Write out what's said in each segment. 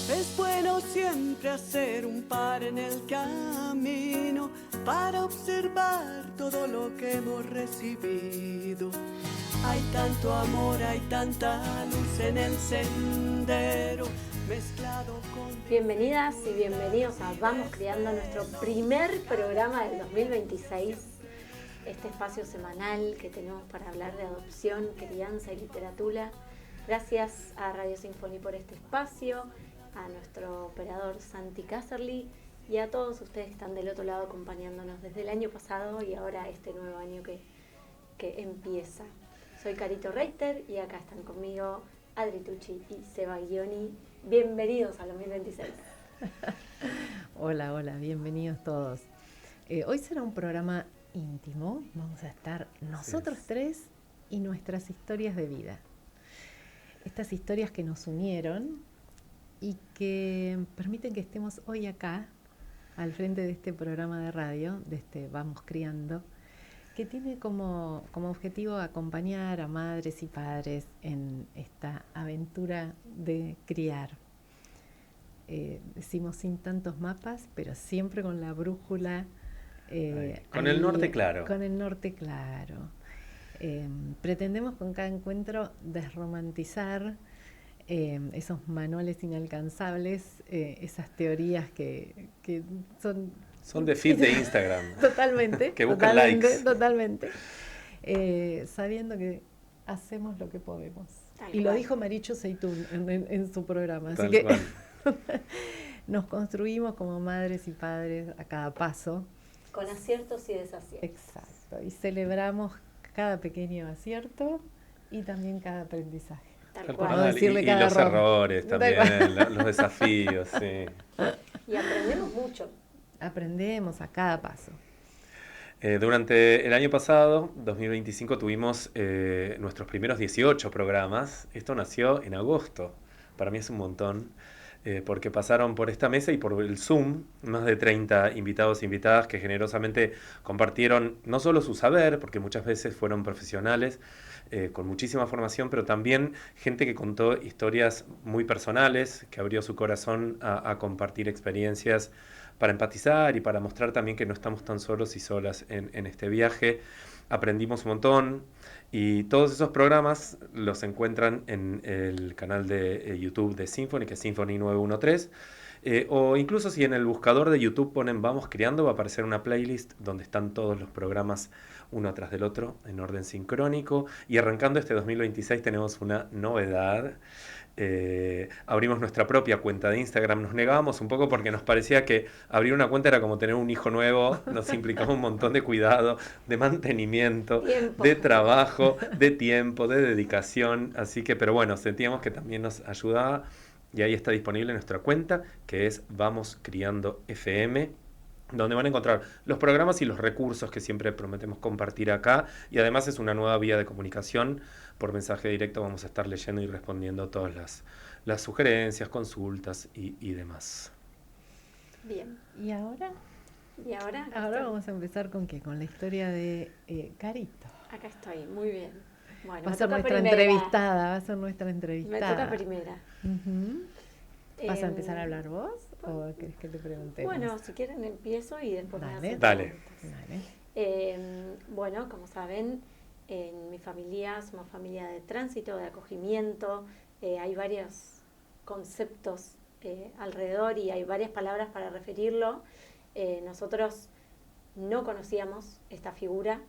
Es bueno siempre hacer un par en el camino para observar todo lo que hemos recibido. Hay tanto amor, hay tanta luz en el sendero mezclado con... Bienvenidas y bienvenidos a Vamos Criando, nuestro primer programa del 2026. Este espacio semanal que tenemos para hablar de adopción, crianza y literatura. Gracias a Radio Sinfony por este espacio, a nuestro operador Santi Casserly y a todos ustedes que están del otro lado acompañándonos desde el año pasado y ahora este nuevo año que empieza. Soy Carito Reiter y acá están conmigo Adri Tucci y Seba Ghioni. Bienvenidos al 2026. Hola, bienvenidos todos. Hoy será un programa íntimo, vamos a estar nosotros tres y nuestras historias de vida. Estas historias que nos unieron y que permiten que estemos hoy acá, al frente de este programa de radio, de este Vamos Criando, que tiene como objetivo acompañar a madres y padres en esta aventura de criar. Decimos sin tantos mapas, pero siempre con la brújula. Con el norte claro. Con el norte claro. Pretendemos con cada encuentro desromantizar esos manuales inalcanzables, esas teorías que son de feed de Instagram. Totalmente. Que buscan likes. Totalmente. Sabiendo que hacemos lo que podemos. Y lo dijo Marichu Seitún en su programa. Así que nos construimos como madres y padres a cada paso. Con aciertos y desaciertos. Exacto. Y celebramos cada pequeño acierto y también cada aprendizaje. Tal cual. Y los errores también, los desafíos, sí. Y aprendemos mucho. Aprendemos a cada paso. Durante el año pasado, 2025, tuvimos nuestros primeros 18 programas. Esto nació en agosto. Para mí es un montón, porque pasaron por esta mesa y por el Zoom más de 30 invitados e invitadas que generosamente compartieron no solo su saber, porque muchas veces fueron profesionales, con muchísima formación, pero también gente que contó historias muy personales, que abrió su corazón a compartir experiencias para empatizar y para mostrar también que no estamos tan solos y solas en este viaje. Aprendimos un montón y todos esos programas los encuentran en el canal de YouTube de Sinfony, que es Sinfony 913. O incluso si en el buscador de YouTube ponen Vamos Criando, va a aparecer una playlist donde están todos los programas uno atrás del otro en orden sincrónico. Y arrancando este 2026 tenemos una novedad. Abrimos nuestra propia cuenta de Instagram. Nos negábamos un poco porque nos parecía que abrir una cuenta era como tener un hijo nuevo. Nos implicaba un montón de cuidado, de mantenimiento, de trabajo, de tiempo, de dedicación. Así que, pero bueno, sentíamos que también nos ayudaba. Y ahí está disponible nuestra cuenta, que es Vamos Criando FM, donde van a encontrar los programas y los recursos que siempre prometemos compartir acá. Y además es una nueva vía de comunicación. Por mensaje directo vamos a estar leyendo y respondiendo todas las sugerencias, consultas y demás. Bien. ¿Y ahora? Ahora vamos a empezar ¿con qué? Con la historia de Carito. Acá estoy, muy bien. Bueno, va a ser nuestra entrevistada. Me toca primera. ¿Vas a empezar a hablar vos o querés que te preguntemos? Bueno, si quieren empiezo y después me hacen Dale. Bueno, como saben, en mi familia somos familia de tránsito, de acogimiento. Hay varios conceptos alrededor y hay varias palabras para referirlo. Nosotros no conocíamos esta figura,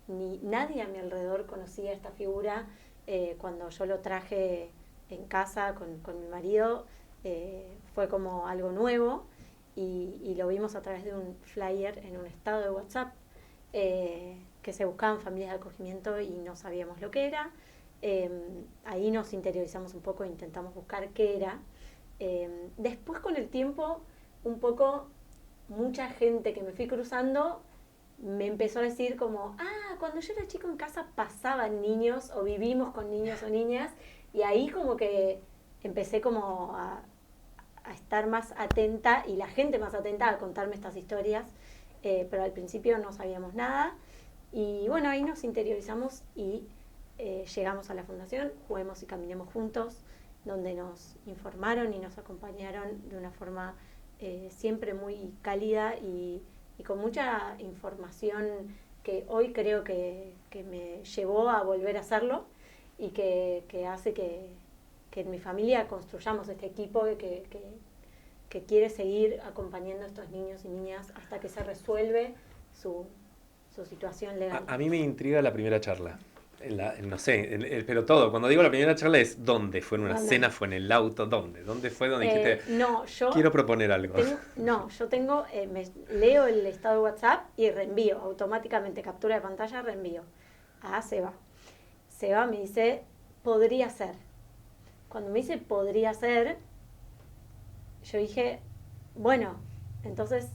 ni nadie a mi alrededor conocía esta figura. Cuando yo lo traje en casa con mi marido, fue como algo nuevo y lo vimos a través de un flyer en un estado de WhatsApp que se buscaban familias de acogimiento y no sabíamos lo que era. Ahí nos interiorizamos un poco e intentamos buscar qué era. Después, con el tiempo, un poco mucha gente que me fui cruzando me empezó a decir como, cuando yo era chico en casa pasaban niños o vivimos con niños o niñas, y ahí como que empecé como a estar más atenta y la gente más atenta a contarme estas historias, pero al principio no sabíamos nada y bueno, ahí nos interiorizamos y llegamos a la fundación, Juguemos y Caminemos Juntos, donde nos informaron y nos acompañaron de una forma siempre muy cálida y con mucha información que hoy creo que me llevó a volver a hacerlo y que hace que en mi familia construyamos este equipo que quiere seguir acompañando a estos niños y niñas hasta que se resuelve su situación legal. A mí me intriga la primera charla. No sé, pero todo. Cuando digo la primera charla es ¿dónde? ¿Fue en una cena? ¿Fue en el auto? ¿Dónde? ¿Dónde fue donde dijiste, quiero proponer algo? Me leo el estado de WhatsApp y reenvío, automáticamente, captura de pantalla, reenvío a Seba. Seba me dice, podría ser. Cuando me dice podría ser, yo dije, bueno, entonces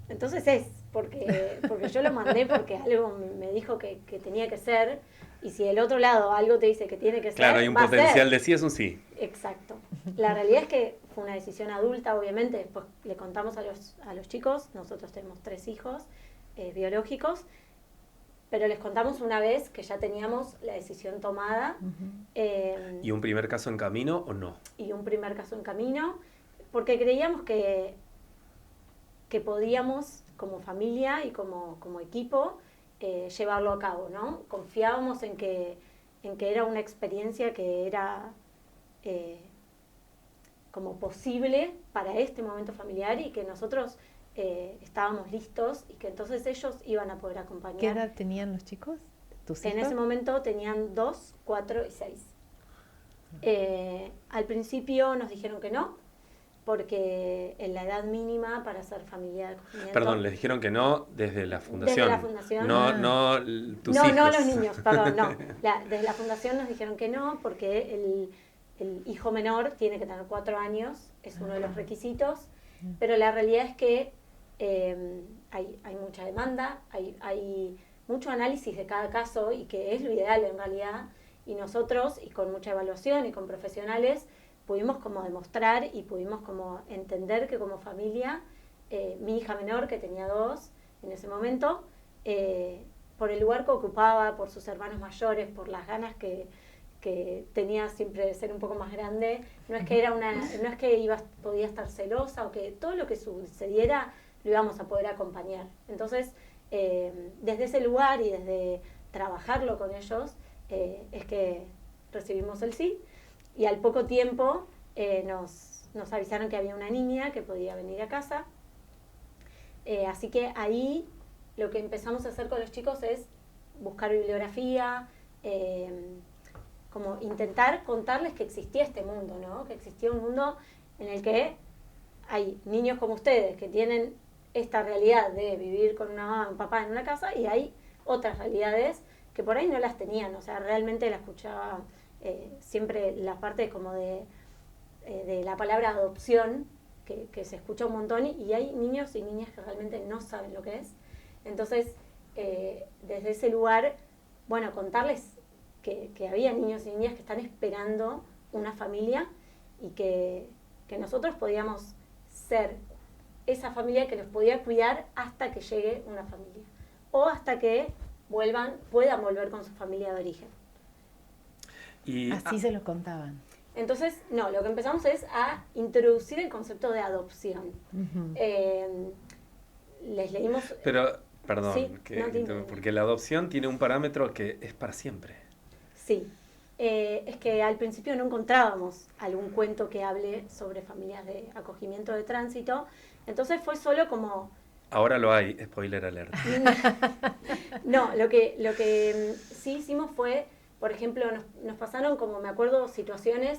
es, porque yo lo mandé porque algo me dijo que tenía que ser, y si del otro lado algo te dice que tiene que ser, claro, hay un potencial de sí, es un sí. Exacto. La realidad es que fue una decisión adulta, obviamente. Después le contamos a los chicos, nosotros tenemos 3 hijos biológicos, pero les contamos una vez que ya teníamos la decisión tomada. ¿Y un primer caso en camino o no? Y un primer caso en camino, porque creíamos que podíamos, como familia y como equipo, llevarlo a cabo, ¿no? Confiábamos en que era una experiencia que era como posible para este momento familiar y que nosotros estábamos listos y que entonces ellos iban a poder acompañar. ¿Qué edad tenían los chicos? ¿Tus hijos? En ese momento tenían 2, 4 y 6. Al principio nos dijeron que no, porque en la edad mínima para ser familia de acogimiento... Perdón, les dijeron que no desde la fundación. Desde la fundación. No tus hijos. No los niños, perdón, no. Desde la fundación nos dijeron que no, porque el hijo menor tiene que tener 4 años, es uno de los requisitos, pero la realidad es que hay mucha demanda, hay mucho análisis de cada caso y que es lo ideal en realidad, y nosotros, y con mucha evaluación y con profesionales, pudimos como demostrar y pudimos como entender que como familia, mi hija menor, que tenía 2 en ese momento, por el lugar que ocupaba, por sus hermanos mayores, por las ganas que tenía siempre de ser un poco más grande, no es que podía estar celosa o que todo lo que sucediera lo íbamos a poder acompañar. Entonces, desde ese lugar y desde trabajarlo con ellos, es que recibimos el sí. Y al poco tiempo nos avisaron que había una niña que podía venir a casa. Así que ahí lo que empezamos a hacer con los chicos es buscar bibliografía, como intentar contarles que existía este mundo, ¿no? Que existía un mundo en el que hay niños como ustedes que tienen esta realidad de vivir con una mamá, un papá en una casa, y hay otras realidades que por ahí no las tenían. O sea, realmente la escuchaba... siempre la parte como de la palabra adopción, que se escucha un montón, y hay niños y niñas que realmente no saben lo que es. Entonces, desde ese lugar, bueno, contarles que había niños y niñas que están esperando una familia y que nosotros podíamos ser esa familia que los podía cuidar hasta que llegue una familia, o hasta que puedan volver con su familia de origen. Y así se los contaban. Entonces, no, lo que empezamos es a introducir el concepto de adopción. Les leímos... Pero, perdón, sí, porque la adopción tiene un parámetro que es para siempre. Sí, es que al principio no encontrábamos algún cuento que hable sobre familias de acogimiento de tránsito, entonces fue solo como... Ahora lo hay, spoiler alert. No, lo que sí hicimos fue... Por ejemplo, nos pasaron, como me acuerdo, situaciones,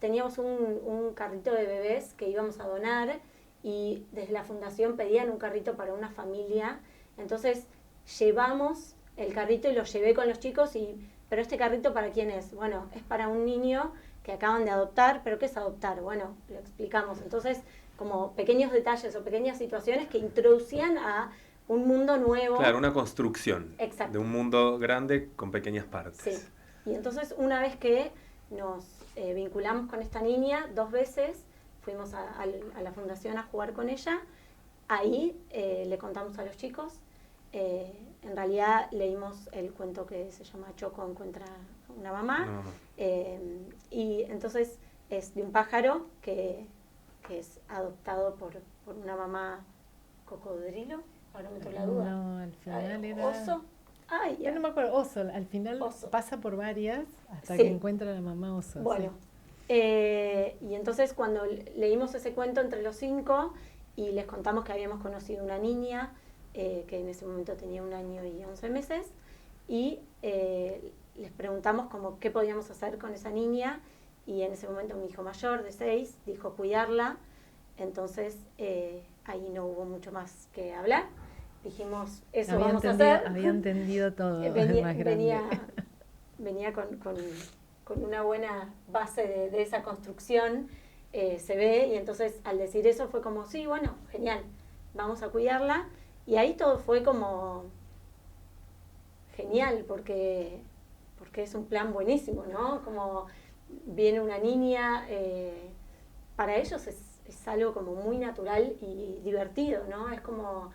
teníamos un carrito de bebés que íbamos a donar y desde la fundación pedían un carrito para una familia. Entonces llevamos el carrito y lo llevé con los chicos, pero ¿este carrito para quién es? Bueno, es para un niño que acaban de adoptar, pero ¿qué es adoptar? Bueno, lo explicamos. Entonces, como pequeños detalles o pequeñas situaciones que introducían a un mundo nuevo. Claro, una construcción. Exacto. De un mundo grande con pequeñas partes. Sí. Y entonces, una vez que nos vinculamos con esta niña, 2 veces, fuimos a la fundación a jugar con ella, ahí le contamos a los chicos, en realidad leímos el cuento que se llama Choco encuentra una mamá, y entonces es de un pájaro que es adoptado por una mamá cocodrilo, ahora me toca la duda. No, al final era... ¿Oso? Ay, Yo no me acuerdo, oso, al final Oso. pasa por varias hasta Sí. que encuentra a la mamá oso. Bueno, sí. y entonces cuando leímos ese cuento entre los 5 y les contamos que habíamos conocido una niña que en ese momento tenía 1 año y 11 meses y les preguntamos como qué podíamos hacer con esa niña y en ese momento mi hijo mayor de 6 dijo cuidarla, entonces ahí no hubo mucho más que hablar. Dijimos, eso vamos a hacer. Había entendido todo. Venía con una buena base de esa construcción, se ve, y entonces al decir eso fue como, sí, bueno, genial, vamos a cuidarla. Y ahí todo fue como genial, porque es un plan buenísimo, ¿no? Como viene una niña, para ellos es algo como muy natural y divertido, ¿no? Es como...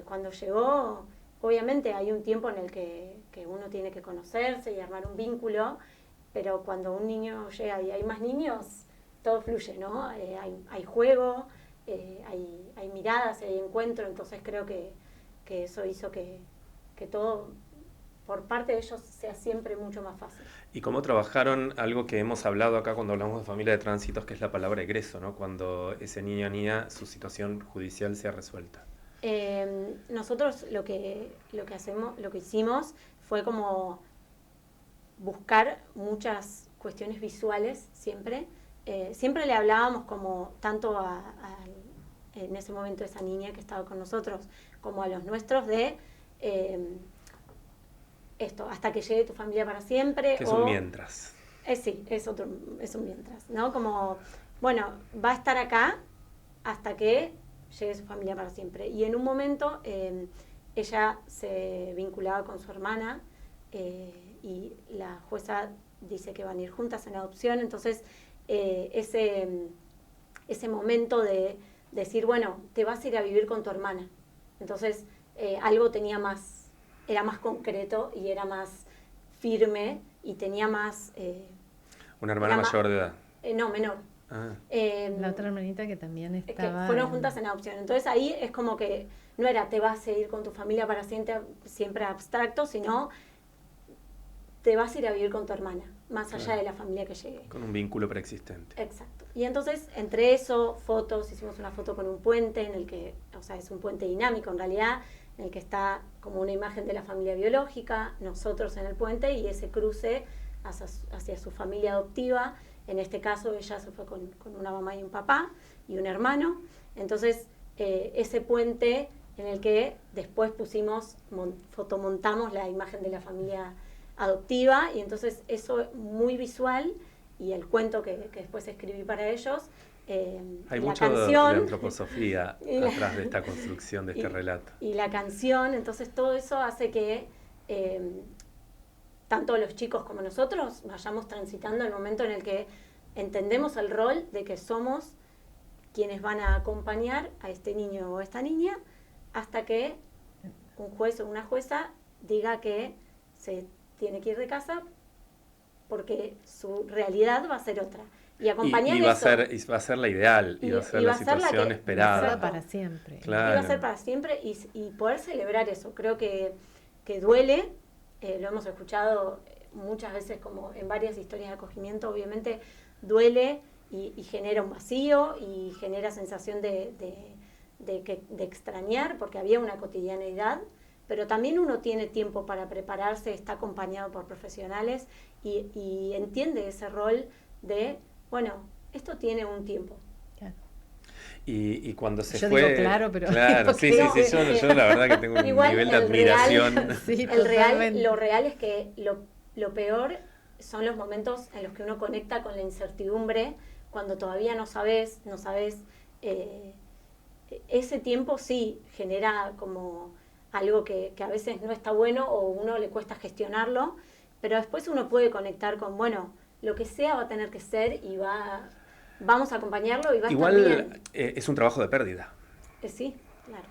cuando llegó, obviamente hay un tiempo en el que uno tiene que conocerse y armar un vínculo, pero cuando un niño llega y hay más niños, todo fluye, ¿no? Hay juego, hay miradas, hay encuentro, entonces creo que eso hizo que todo por parte de ellos sea siempre mucho más fácil. ¿Y cómo trabajaron algo que hemos hablado acá cuando hablamos de familia de tránsitos, que es la palabra egreso, ¿no? Cuando ese niño o niña, su situación judicial sea resuelta? Nosotros lo que hicimos fue como buscar muchas cuestiones visuales siempre. Siempre le hablábamos como tanto en ese momento a esa niña que estaba con nosotros como a los nuestros de esto, hasta que llegue tu familia para siempre. Que es un mientras. Sí, es un mientras, ¿no? Como, bueno, va a estar acá hasta que llegue su familia para siempre. Y en un momento ella se vinculaba con su hermana y la jueza dice que van a ir juntas en adopción, entonces ese momento de decir, bueno, te vas a ir a vivir con tu hermana. Entonces algo era más concreto y era más firme y tenía más... ¿Una hermana mayor de edad? No, menor. Ah. La otra hermanita que también estaba... Que fueron juntas en adopción. Entonces ahí es como que no era te vas a ir con tu familia para siempre abstracto, sino te vas a ir a vivir con tu hermana, más allá de la familia que llegue. Con un vínculo preexistente. Exacto. Y entonces, entre eso, fotos, hicimos una foto con un puente en el que, o sea, es un puente dinámico en realidad, en el que está como una imagen de la familia biológica, nosotros en el puente y ese cruce hacia su familia adoptiva. En este caso ella se fue con una mamá y un papá y un hermano. Entonces ese puente en el que después fotomontamos la imagen de la familia adoptiva y entonces eso muy visual y el cuento que después escribí para ellos. Hay la mucho canción, de antroposofía atrás de esta construcción de este relato. Y la canción, entonces todo eso hace que tanto los chicos como nosotros vayamos transitando el momento en el que entendemos el rol de que somos quienes van a acompañar a este niño o esta niña hasta que un juez o una jueza diga que se tiene que ir de casa porque su realidad va a ser otra. Y acompañar va a ser la ideal, y va a ser la situación esperada. Va a ser para siempre. Claro. Y va a ser para siempre y poder celebrar eso. Creo que duele, lo hemos escuchado muchas veces como en varias historias de acogimiento, obviamente duele y genera un vacío y genera sensación de extrañar porque había una cotidianeidad, pero también uno tiene tiempo para prepararse, está acompañado por profesionales y entiende ese rol de, bueno, esto tiene un tiempo. Claro. Y cuando se yo fue... Digo, claro, pero... Claro, sí, yo la verdad que tengo un nivel de admiración. Sí, lo real es que lo peor son los momentos en los que uno conecta con la incertidumbre, cuando todavía no sabes, ese tiempo sí genera como algo que a veces no está bueno o uno le cuesta gestionarlo, pero después uno puede conectar con, bueno, lo que sea va a tener que ser y vamos a acompañarlo y va a estar bien. Igual es un trabajo de pérdida. Sí, claro.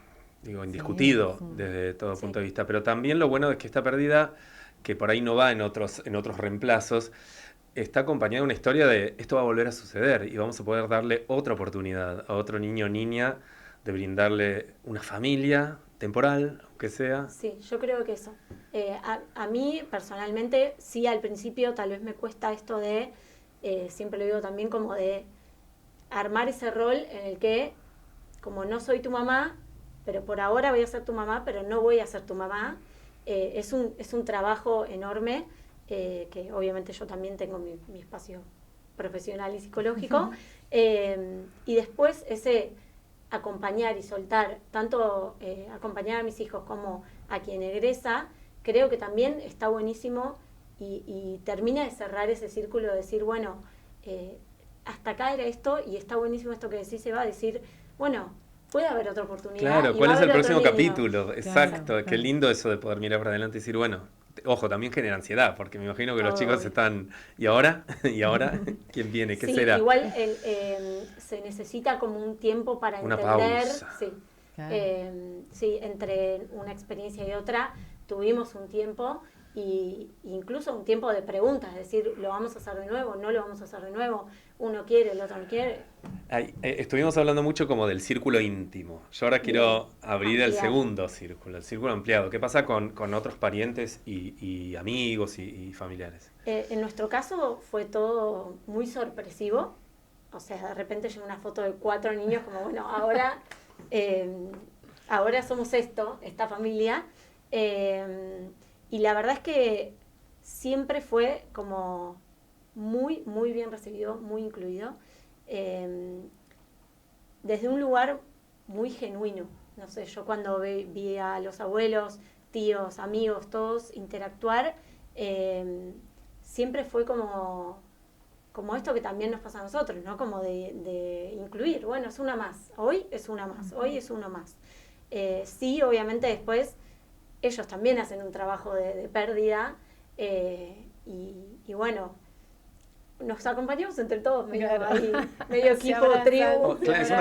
Digo, indiscutido desde todo punto de vista, pero también lo bueno es que esta pérdida, que por ahí no va en otros reemplazos, está acompañada de una historia de esto va a volver a suceder y vamos a poder darle otra oportunidad a otro niño o niña de brindarle una familia temporal, aunque sea. Sí, yo creo que eso. A mí, personalmente, sí, al principio tal vez me cuesta esto de, siempre lo digo también, como de armar ese rol en el que, como no soy tu mamá, pero por ahora voy a ser tu mamá, pero no voy a ser tu mamá. Es un trabajo enorme, que obviamente yo también tengo mi espacio profesional y psicológico. Y después ese acompañar y soltar, tanto acompañar a mis hijos como a quien egresa, creo que también está buenísimo y termina de cerrar ese círculo de decir, bueno, hasta acá era esto y está buenísimo esto que decís, se va a decir, bueno, puede haber otra oportunidad. Claro, ¿cuál es el próximo capítulo? Claro, Exacto, claro. Qué lindo eso de poder mirar para adelante y decir, bueno, ojo, también genera ansiedad, porque me imagino que los chicos están, ¿y ahora? ¿Y ahora? ¿Quién viene? ¿Qué será? Igual se necesita como un tiempo para una entender. pausa. Sí. Claro. Sí, entre una experiencia y otra tuvimos un tiempo y incluso un tiempo de preguntas, es decir, ¿lo vamos a hacer de nuevo? ¿No lo vamos a hacer de nuevo? Uno quiere, el otro no quiere. Estuvimos hablando mucho como del círculo íntimo. Yo ahora quiero abrir el Ampliar. segundo círculo, el círculo ampliado. ¿Qué pasa con otros parientes y amigos y familiares? En nuestro caso fue todo muy sorpresivo. O sea, de repente llegó una foto de 4 niños como, bueno, ahora somos esta familia. Y la verdad es que siempre fue como muy, muy bien recibido, muy incluido, desde un lugar muy genuino. No sé, yo cuando vi a los abuelos, tíos, amigos, todos interactuar, siempre fue como esto que también nos pasa a nosotros, ¿no? Como de incluir, bueno, es una más, hoy es una más, hoy es uno más. Sí, obviamente después ellos también hacen un trabajo de pérdida y bueno, nos acompañamos entre todos, medio equipo, tribu. Claro, es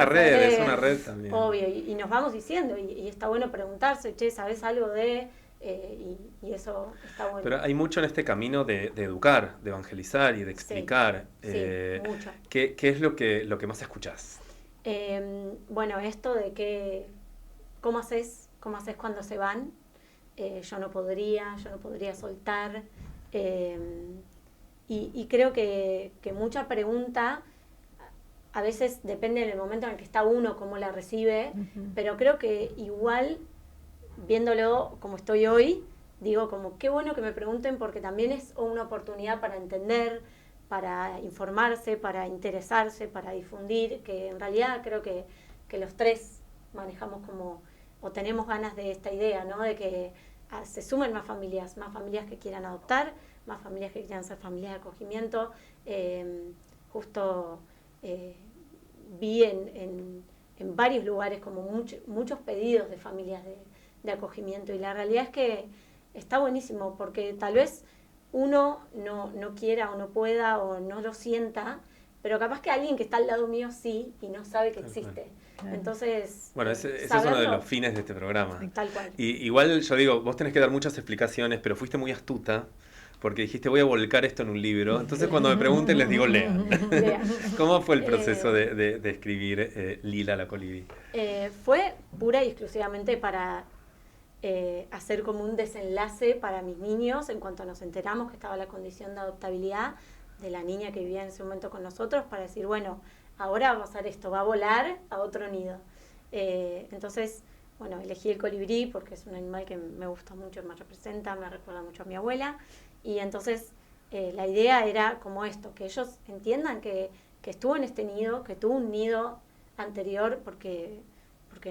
una red también. Obvio, y nos vamos diciendo, y está bueno preguntarse, che, ¿sabés algo de...? Y eso está bueno. Pero hay mucho en este camino de educar, de evangelizar y de explicar. Sí, mucho. ¿Qué es lo que más escuchás? Bueno, esto de que, ¿cómo haces cuando se van? Yo no podría soltar. Y creo que mucha pregunta, a veces depende del momento en el que está uno, cómo la recibe, pero creo que igual, viéndolo como estoy hoy, digo como qué bueno que me pregunten porque también es una oportunidad para entender, para informarse, para interesarse, para difundir, que en realidad creo que los tres manejamos como, o tenemos ganas de esta idea, ¿no? De que se sumen más familias que quieran adoptar, más familias que quieran ser familias de acogimiento. Justo vi en varios lugares como muchos pedidos de familias de acogimiento y la realidad es que está buenísimo porque tal vez uno no quiera o no pueda o no lo sienta, pero capaz que alguien que está al lado mío sí y no sabe que existe. Claro. Entonces, bueno, ese es uno de los fines de este programa. Tal cual. Y igual yo digo, vos tenés que dar muchas explicaciones, pero fuiste muy astuta porque dijiste voy a volcar esto en un libro. Entonces cuando me pregunten les digo lean. ¿Cómo fue el proceso de escribir Lila la colibrí? Fue pura y exclusivamente para hacer como un desenlace para mis niños en cuanto nos enteramos que estaba la condición de adoptabilidad de la niña que vivía en ese momento con nosotros, para decir, bueno, ahora va a pasar esto, va a volar a otro nido. Entonces, bueno, elegí el colibrí porque es un animal que me gusta mucho, me representa, me recuerda mucho a mi abuela. Y entonces la idea era como esto, que ellos entiendan que estuvo en este nido, que tuvo un nido anterior, porque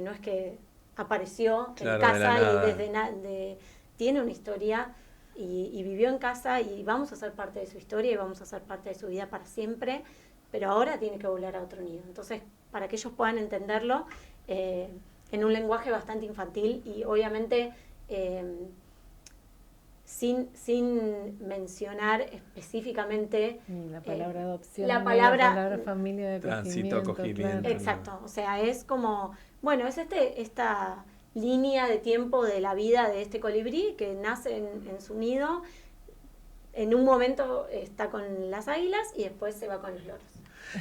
no es que apareció en casa y tiene una historia y vivió en casa y vamos a ser parte de su historia y vamos a ser parte de su vida para siempre, pero ahora tiene que volar a otro nido. Entonces, para que ellos puedan entenderlo en un lenguaje bastante infantil y obviamente sin mencionar específicamente la palabra adopción, la palabra familia de acogimiento. Claro. Exacto, o sea, es como, bueno, es esta línea de tiempo de la vida de este colibrí que nace en su nido, en un momento está con las águilas y después se va con los loros.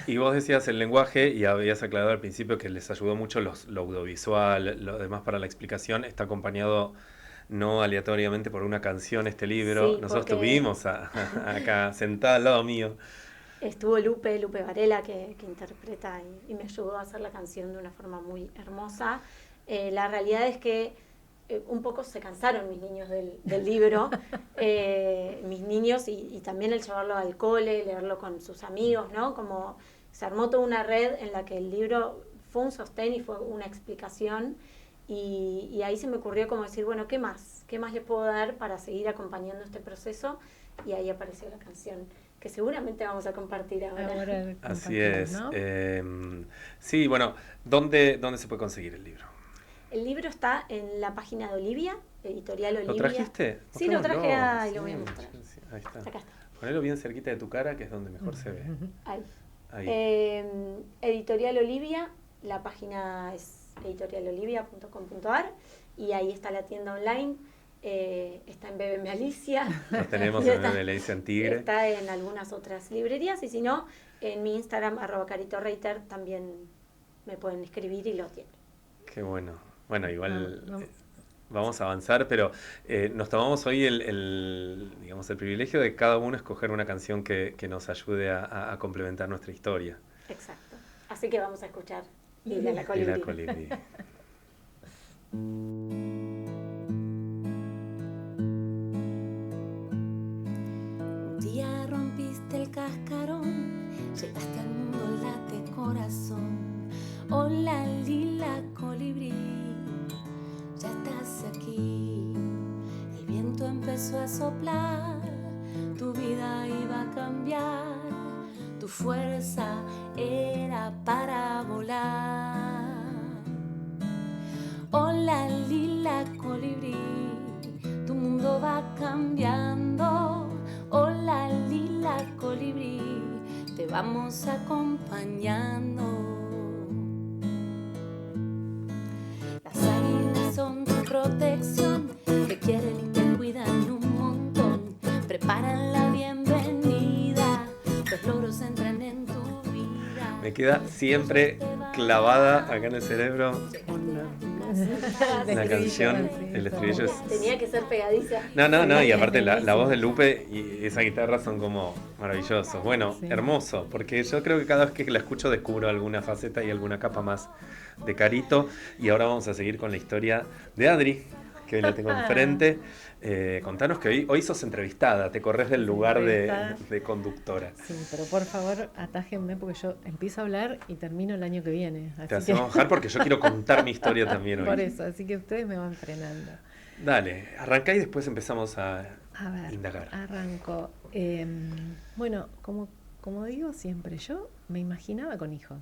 Y vos decías el lenguaje y habías aclarado al principio que les ayudó mucho lo audiovisual, lo demás para la explicación. Está acompañado no aleatoriamente por una canción este libro. Sí, Nosotros porque estuvimos acá sentada al lado mío. estuvo Lupe Varela que interpreta y me ayudó a hacer la canción de una forma muy hermosa. La realidad es que un poco se cansaron mis niños del libro, mis niños y también el llevarlo al cole, leerlo con sus amigos, ¿no? Como se armó toda una red en la que el libro fue un sostén y fue una explicación y ahí se me ocurrió como decir, bueno, ¿qué más? ¿Qué más le puedo dar para seguir acompañando este proceso? Y ahí apareció la canción que seguramente vamos a compartir ahora. Así es. ¿No? Sí, bueno, ¿dónde se puede conseguir el libro? El libro está en la página de Olivia, Editorial Olivia. ¿Lo trajiste? Sí, lo traje y sí, lo voy a mostrar. sí, ahí está. Acá está. Ponelo bien cerquita de tu cara, que es donde mejor se ve. Ahí. Ahí. Editorial Olivia, la página es editorialolivia.com.ar y ahí está la tienda online. Está en Bébeme Alicia. Lo tenemos en Bébeme Alicia en Tigre. Está en algunas otras librerías y si no, en mi Instagram, @caritoreiter, también me pueden escribir y lo tienen. Qué bueno. Bueno, igual vamos a avanzar, pero nos tomamos hoy digamos, el privilegio de cada uno escoger una canción que nos ayude a complementar nuestra historia. Exacto. Así que vamos a escuchar Lilia la Colibrí. Y la Colibrí. Un día rompiste el cascarón, llegaste al mundo, late corazón. Hola lila colibrí, ya estás aquí. El viento empezó a soplar, tu vida iba a cambiar. Tu fuerza era para volar. Hola lila colibrí, tu mundo va cambiando. Hola lila colibrí, te vamos acompañando. Las águilas son tu protección, te quieren y te cuidan un montón. Preparan la bienvenida, los loros entran en tu vida. Me queda siempre clavada acá en el cerebro la canción, el estribillo es... Tenía que ser pegadiza. No, y aparte la voz de Lupe y esa guitarra son como maravillosos. Bueno, Sí. Hermoso, porque yo creo que cada vez que la escucho descubro alguna faceta y alguna capa más de Carito. Y ahora vamos a seguir con la historia de Adri, que hoy la tengo enfrente. Contanos que hoy sos entrevistada, te corres del lugar de conductora. Sí, pero por favor atájenme porque yo empiezo a hablar y termino el año que viene. Te hacemos bajar porque yo quiero contar mi historia también hoy. Por eso, así que ustedes me van frenando. Dale, arrancá y después empezamos a ver, indagar. Arranco. Bueno, como digo siempre, yo me imaginaba con hijos.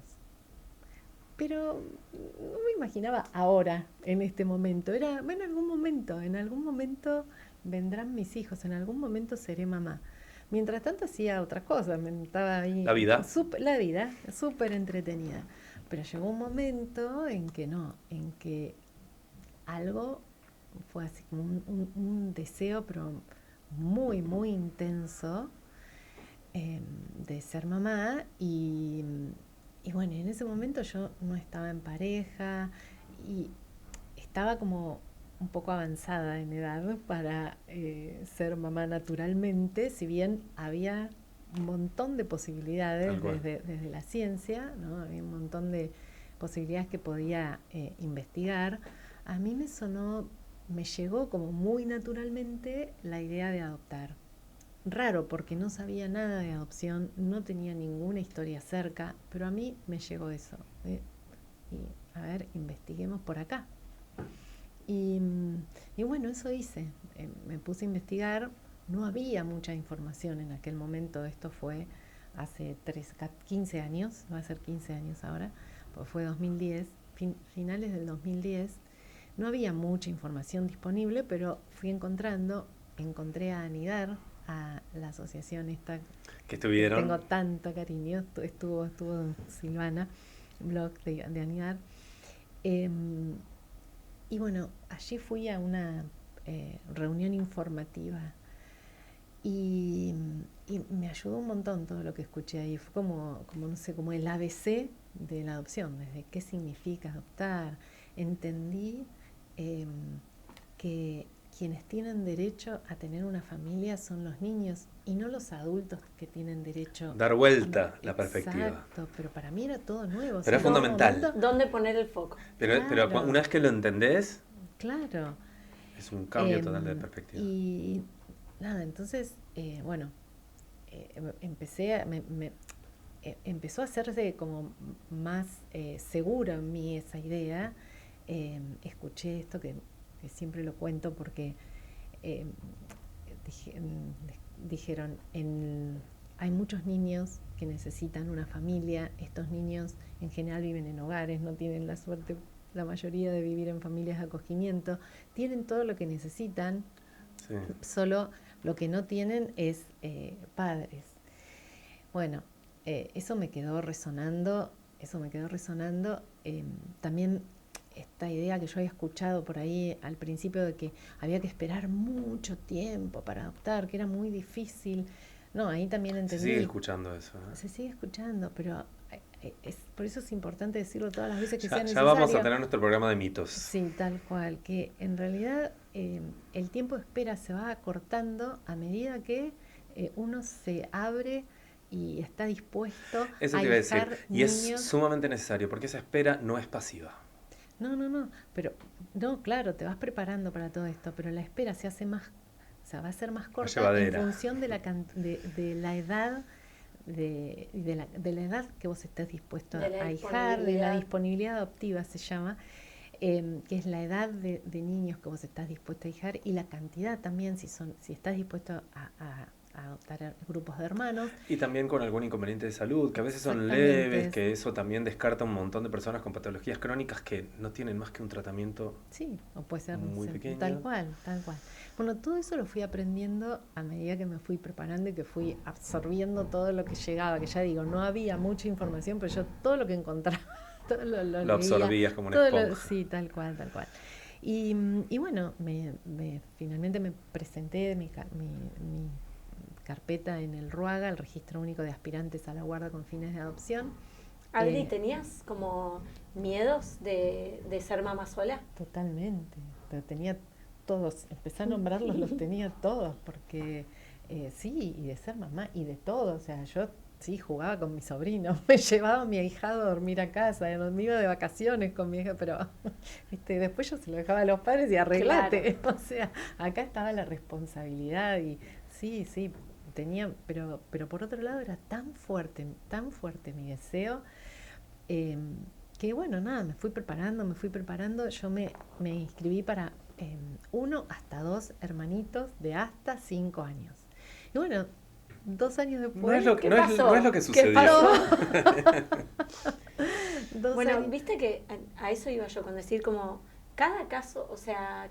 Pero no me imaginaba ahora, en este momento. Era, bueno, en algún momento vendrán mis hijos, en algún momento seré mamá. Mientras tanto hacía otras cosas, me estaba ahí... La vida. La vida, súper entretenida. Pero llegó un momento en que no, en que algo fue así como un deseo, pero muy, muy intenso de ser mamá y bueno, en ese momento yo no estaba en pareja y estaba como un poco avanzada en edad para ser mamá naturalmente, si bien había un montón de posibilidades desde la ciencia, ¿no? Había un montón de posibilidades que podía investigar. A mí me llegó como muy naturalmente la idea de adoptar. Raro, porque no sabía nada de adopción, no tenía ninguna historia cerca, pero a mí me llegó eso. Y a ver, investiguemos por acá. Y bueno, eso hice. Me puse a investigar. No había mucha información en aquel momento. Esto fue hace 15 años, va a ser 15 años ahora, pues fue 2010, finales del 2010. No había mucha información disponible, pero encontré a Anidar, a la asociación esta que estuvieron. Tengo tanto cariño, estuvo Silvana, blog de Anidar. Y bueno, allí fui a una reunión informativa Y, y me ayudó un montón todo lo que escuché ahí. Fue como no sé, como el ABC de la adopción, desde qué significa adoptar. Entendí que quienes tienen derecho a tener una familia son los niños y no los adultos que tienen derecho Dar vuelta la perspectiva. Exacto, pero para mí era todo nuevo. Pero es fundamental. ¿Dónde poner el foco? Pero Claro. una vez que lo entendés, Claro. es un cambio total de perspectiva. Y nada, entonces, empezó a hacerse como más segura en mí esa idea. Escuché esto que siempre lo cuento porque dijeron, hay muchos niños que necesitan una familia. Estos niños en general viven en hogares, no tienen la suerte, la mayoría, de vivir en familias de acogimiento. Tienen todo lo que necesitan, Sí. solo lo que no tienen es padres. Bueno, eso me quedó resonando. También esta idea que yo había escuchado por ahí al principio de que había que esperar mucho tiempo para adoptar, que era muy difícil. No, ahí también entendí. Se sigue escuchando eso, ¿no? Se sigue escuchando, pero por eso es importante decirlo todas las veces que sea Ya necesario. vamos a tener nuestro programa de mitos. Sí, tal cual, que en realidad el tiempo de espera se va acortando a medida que uno se abre y está dispuesto Eso a te iba a decir. dejar Y es niños. sumamente necesario, porque esa espera no es pasiva. No, pero no, claro, te vas preparando para todo esto, pero la espera se hace más, o sea, va a ser más corta en llevadera. función de la edad, de la edad que vos estés dispuesto De la a ahijar, de la disponibilidad. disponibilidad adoptiva se llama, que es la edad de niños que vos estás dispuesto a ahijar, y la cantidad también, si estás dispuesto a adoptar grupos de hermanos. Y también con algún inconveniente de salud, que a veces son Exactamente. leves, que eso también descarta un montón de personas con patologías crónicas que no tienen más que un tratamiento. Sí, o puede ser Muy pequeño. tal cual. Bueno, todo eso lo fui aprendiendo a medida que me fui preparando y que fui absorbiendo todo lo que llegaba, que ya digo, no había mucha información, pero yo todo lo que encontraba, todo lo leía, absorbías como una esponja. Sí, tal cual. Y bueno, finalmente me presenté mi carpeta en el RUAGA, el Registro Único de Aspirantes a la Guarda con Fines de Adopción. Adri, ¿tenías como miedos de ser mamá sola? Totalmente, pero tenía todos, empecé a nombrarlos, los tenía todos, porque sí, y de ser mamá, y de todo, o sea, yo sí jugaba con mi sobrino, me llevaba a mi ahijado a dormir a casa, me iba de vacaciones con mi hija, pero después yo se lo dejaba a los padres y arreglate, claro. O sea, acá estaba la responsabilidad y sí, tenía, pero por otro lado era tan fuerte mi deseo, que bueno, nada, me fui preparando, yo me inscribí para 1 hasta 2 hermanitos de hasta 5 años. Y bueno, 2 años después... No es lo que sucedió. ¿Qué pasó? Bueno, años. Viste que a eso iba yo, con decir como cada caso, o sea,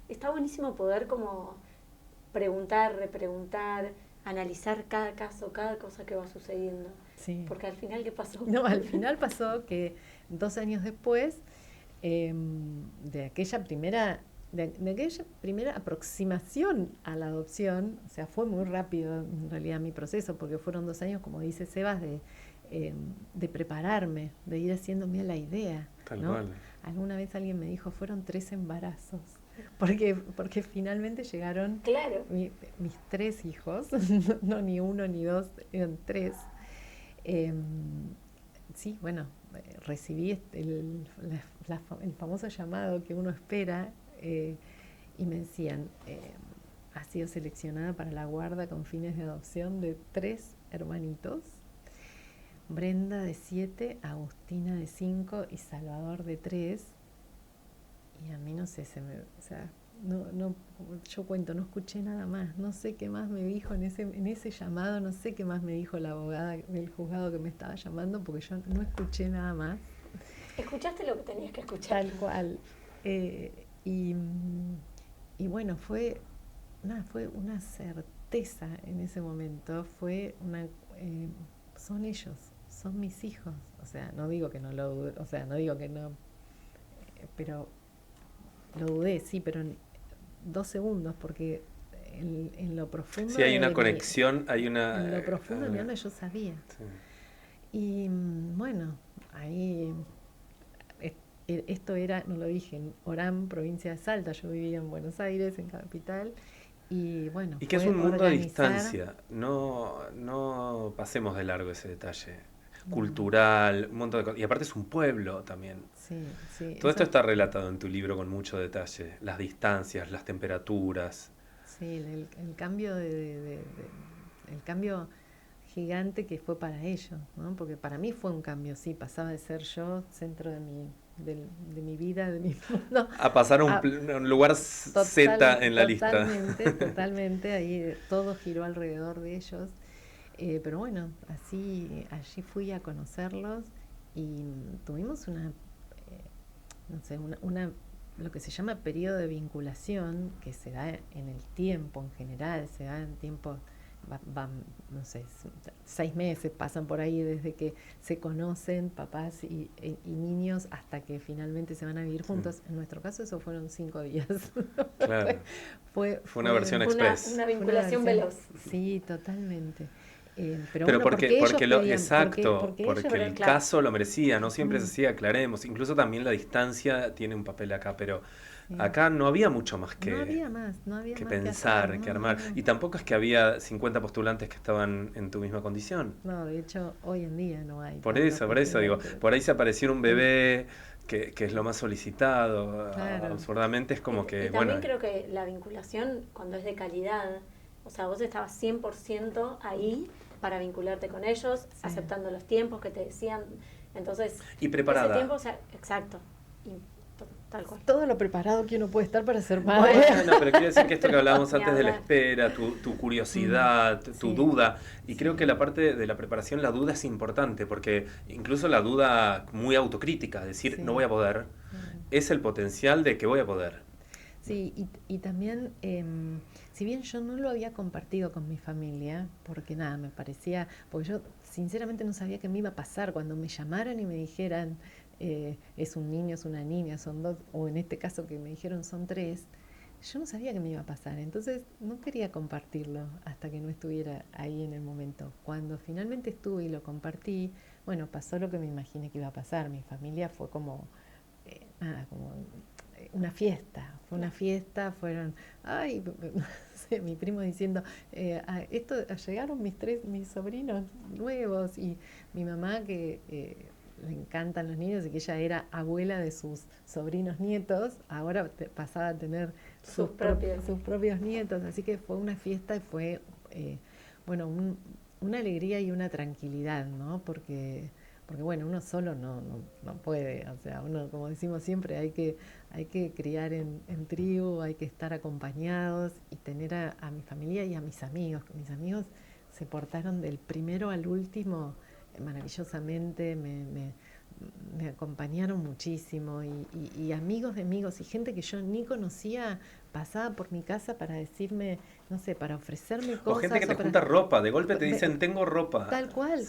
está buenísimo poder como preguntar, repreguntar, analizar cada caso, cada cosa que va sucediendo. Sí. Porque al final, ¿qué pasó? No, al final pasó que 2 años después de aquella primera aproximación a la adopción, o sea, fue muy rápido en realidad mi proceso, porque fueron 2 años, como dice Sebas, de prepararme, de ir haciéndome a la idea. Tal ¿no? cual. Alguna vez alguien me dijo, fueron 3 embarazos. Porque finalmente llegaron mis 3 hijos, no ni 1 ni 2, eran 3. Sí, bueno, recibí el famoso llamado que uno espera, y me decían, ha sido seleccionada para la guarda con fines de adopción de 3 hermanitos, Brenda de 7, Agustina de 5 y Salvador de 3. Y a mí no sé, yo cuento, no escuché nada más, no sé qué más me dijo en ese llamado, no sé qué más me dijo la abogada del juzgado que me estaba llamando, porque yo no escuché nada más. ¿Escuchaste lo que tenías que escuchar? Tal cual. Y bueno, fue una certeza en ese momento, son ellos, son mis hijos, o sea, no digo que no lo dudé, o sea, no digo que no, pero lo dudé, sí, pero en 2 segundos, porque en lo profundo. Sí, hay una de conexión, hay una... En lo profundo de mi alma yo sabía. Sí. Y bueno, ahí esto era, no lo dije, en Orán, provincia de Salta. Yo vivía en Buenos Aires, en capital. Y bueno, Y que es un mundo a distancia, no pasemos de largo ese detalle. Cultural, un montón de cosas. Y aparte es un pueblo también. Sí, sí. Todo esto está relatado en tu libro con mucho detalle. Las distancias, las temperaturas. Sí, el cambio el cambio gigante que fue para ellos, ¿no? Porque para mí fue un cambio, sí, pasaba de ser yo centro de mi vida, de mi mundo, A pasar a un lugar Z en la lista. Totalmente, ahí todo giró alrededor de ellos. Pero bueno, allí fui a conocerlos y tuvimos no sé, lo que se llama periodo de vinculación, que se da en el tiempo en general, se da en tiempo, no sé, 6 meses pasan por ahí desde que se conocen papás y niños hasta que finalmente se van a vivir juntos. En nuestro caso eso fueron 5 días. Claro. Fue una versión express. Una vinculación veloz. Sí, totalmente. Pero bueno, porque el caso lo merecía, no siempre se hacía, aclaremos. Incluso también la distancia tiene un papel acá, pero acá no había mucho más que, no había más que pensar, que armar. Y tampoco es que había 50 postulantes que estaban en tu misma condición. No, de hecho, hoy en día no hay. Por eso digo, por ahí se apareció un bebé que es lo más solicitado, claro. Absurdamente es como que, y también creo que la vinculación, cuando es de calidad, o sea, vos estabas 100% ahí para vincularte con ellos, aceptando los tiempos que te decían, entonces... Y preparada. Ese tiempo, o sea, exacto, y tal cual. Todo lo preparado que uno puede estar para ser madre. Bueno, pero quiero decir que esto que hablábamos antes de la espera, tu curiosidad, tu duda, y creo que la parte de la preparación, la duda es importante, porque incluso la duda muy autocrítica, decir no voy a poder, es el potencial de que voy a poder. Sí, y también, si bien yo no lo había compartido con mi familia, porque nada, me parecía, porque yo sinceramente no sabía qué me iba a pasar cuando me llamaran y me dijeran, es un niño, es una niña, son 2, o en este caso que me dijeron son 3, yo no sabía qué me iba a pasar, entonces no quería compartirlo hasta que no estuviera ahí en el momento. Cuando finalmente estuve y lo compartí, bueno, pasó lo que me imaginé que iba a pasar. Mi familia fue como, como una fiesta, fueron, ay, no sé, mi primo diciendo, llegaron mis sobrinos nuevos, y mi mamá que le encantan los niños y que ella era abuela de sus sobrinos nietos, ahora pasaba a tener sus propios nietos, así que fue una fiesta y fue, bueno, una alegría y una tranquilidad, ¿no? Porque bueno, uno solo no puede, o sea, uno, como decimos siempre, hay que criar en tribu, hay que estar acompañados y tener a mi familia y a mis amigos. Mis amigos se portaron del primero al último maravillosamente, me acompañaron muchísimo, y amigos de amigos y gente que yo ni conocía pasaba por mi casa para decirme, no sé, para ofrecerme cosas. O gente que te junta ropa, de golpe te dicen, tengo ropa. Tal cual,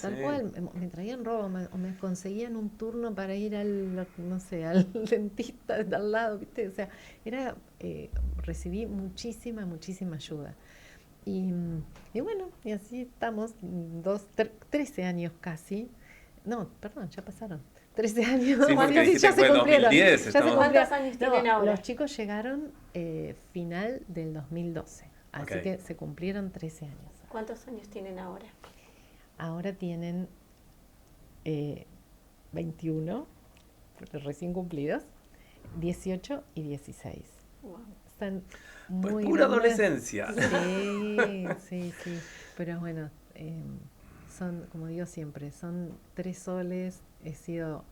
me traían ropa, o me conseguían un turno para ir al dentista de al lado, ¿viste? O sea, recibí muchísima ayuda. Y bueno, y así estamos, 13 años casi. No, perdón, ya pasaron 13 años. Sí, porque ya se cumplieron. 2010, ¿Cuántos años tienen ahora? Los chicos llegaron final del 2012, así que se cumplieron 13 años. ¿Cuántos años tienen ahora? Ahora tienen 21, recién cumplidos, 18 y 16. Wow. Están pues muy pura grandes. Adolescencia. Sí. Pero bueno, son, como digo siempre, son 3 soles. He sido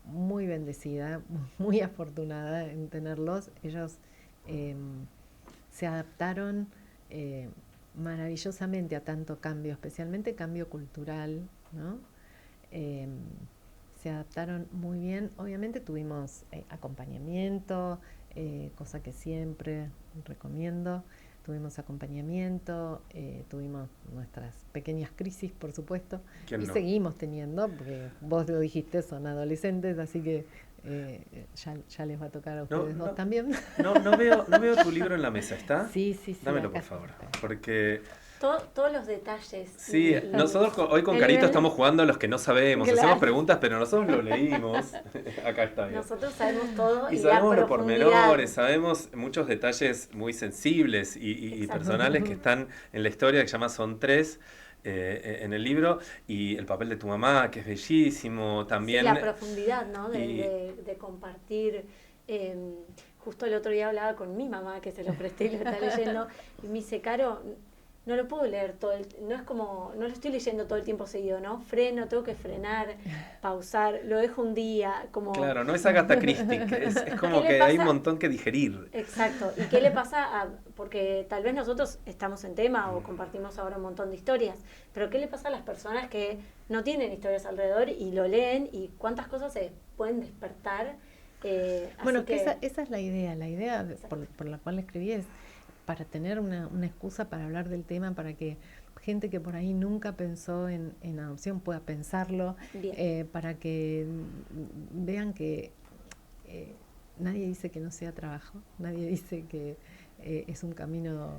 muy bendecida, muy afortunada en tenerlos. Ellos se adaptaron maravillosamente a tanto cambio, especialmente cambio cultural, ¿no? Se adaptaron muy bien. Obviamente tuvimos acompañamiento, cosa que siempre recomiendo. Tuvimos acompañamiento, tuvimos nuestras pequeñas crisis, por supuesto, y seguimos teniendo, porque vos lo dijiste, son adolescentes, así que ya les va a tocar a ustedes dos también. No veo tu libro en la mesa, ¿está? Sí. Dámelo, por favor, porque... Todos los detalles. Sí, nosotros hoy con Carito estamos jugando a los que no sabemos, Claro. hacemos preguntas, pero nosotros lo leímos. Acá está bien. Nosotros sabemos todo Y y sabemos la los profundidad. pormenores, sabemos muchos detalles muy sensibles y Exacto. personales que están en la historia, que se llama Son Tres, en el libro, y el papel de tu mamá, que es bellísimo, también... Sí, la profundidad, ¿no? De compartir. Justo el otro día hablaba con mi mamá, que se lo presté y lo está leyendo, y me dice, Caro, no lo puedo leer no es como, no lo estoy leyendo todo el tiempo seguido, ¿no? Freno, tengo que frenar, pausar, lo dejo un día, como... Claro, no es Agatha Christie, es como ¿Qué le que hay un pasa? montón que digerir. Exacto. ¿Y qué le pasa porque tal vez nosotros estamos en tema o compartimos ahora un montón de historias, pero qué le pasa a las personas que no tienen historias alrededor y lo leen y cuántas cosas se pueden despertar? Bueno, así que esa es la idea Exacto. por la cual escribí, es para tener una excusa para hablar del tema, para que gente que por ahí nunca pensó en adopción pueda pensarlo, para que vean que nadie dice que no sea trabajo, nadie dice que es un camino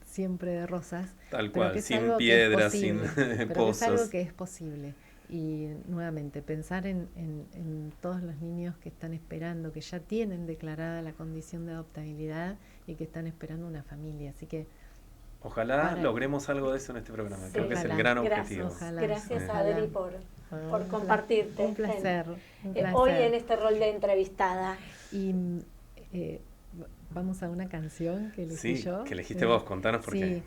siempre de rosas, Tal pero cual, que es sin algo que piedras, es sin posible, pero que es pozos. algo que es posible. Y nuevamente, pensar en todos los niños que están esperando, que ya tienen declarada la condición de adoptabilidad y que están esperando una familia. Así que Ojalá logremos algo de eso en este programa. Sí, Creo que es el ojalá. gran Gracias. objetivo. Ojalá. Gracias, Ojalá. Adri, por compartirte. Un placer. Hoy en este rol de entrevistada. Y vamos a una canción que elegí yo. Que elegiste vos, contanos por qué.